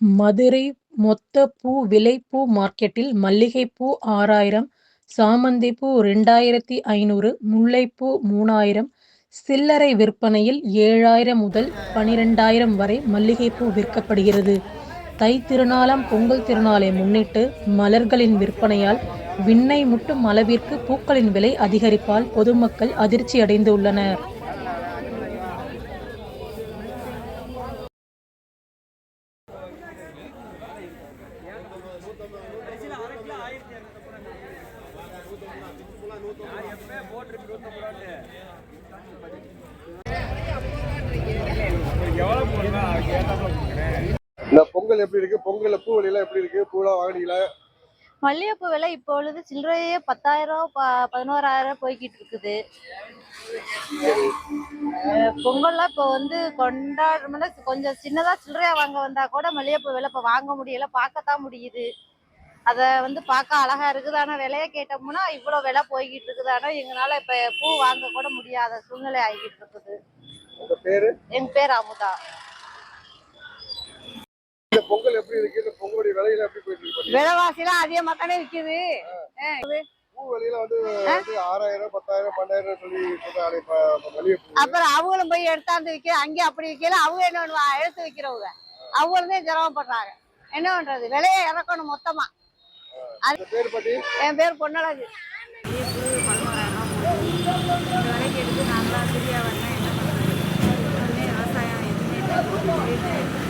மதுரை மொத்த பூ விலை பூ மார்க்கெட்டில் மல்லிகைப்பூ 6000, சாமந்திப்பூ 2500, முல்லைப்பூ 3000. சில்லறை விற்பனையில் 7000 முதல் 12000 வரை மல்லிகைப்பூ விற்கப்படுகிறது. தை திருநாளாம் பொங்கல் திருநாளை முன்னிட்டு மலர்களின் விற்பனையால் விண்ணை முட்டும் அளவிற்கு பூக்களின் விலை அதிகரிப்பால் பொதுமக்கள் அதிர்ச்சியடைந்துள்ளனர். இந்த பொங்கல் எப்படி இருக்கு? பொங்கல்ல பூ விலையெல்லாம் எப்படி இருக்கு? பூலாம் வாங்கினீங்களா? மல்லிகைப்பூ விலை இப்போ உள்ளது சில்லறையே 10,000 11,000 போய்கிட்டு இருக்குது. பொங்கல்லாம் இப்போ வந்து கொண்டாடுறோம்னா கொஞ்சம் சின்னதா சில்லறையா வாங்க வந்தா கூட மல்லிகைப்பூ விலை இப்போ வாங்க முடியல, பார்க்கத்தான் முடியுது. அதை வந்து பார்க்க அழகா இருக்குது. ஆனால் விலையை கேட்டோம்னா இவ்வளோ விலை போய்கிட்டு இருக்குது. ஆனால் எங்களால் இப்போ பூ வாங்க கூட முடியாத சூழ்நிலை ஆகிக்கிட்டு இருக்குது. என் பேர் அமுதா. இந்த பொங்கல் எப்படி இருக்கு? இந்த பொங்கலுடைய விலையில எப்படி போயிட்டு இருக்கு? விலைவாசிலாம் அதிகமா தானே விற்குது. பூ விலையில வந்து 6000, 10,000, 12,000 சொல்லி சொல்றாங்க. அப்புறம் அவங்களும் போய் எடுத்தாந்து விற்க, அங்கேயும் அப்படி விற்கல. அவங்க என்ன பண்ணுவா, எடுத்து விற்கிறவங்க அவங்களும் தான் சிரமப்படுறாங்க. என்ன பண்றது, விலையை இறக்கணும் மொத்தமா. என் பேர் பொன்னழகு. விலைக்கு எடுத்து நாங்களா சரியா வரல, என்ன பண்றது? விவசாயம் எதுவுமே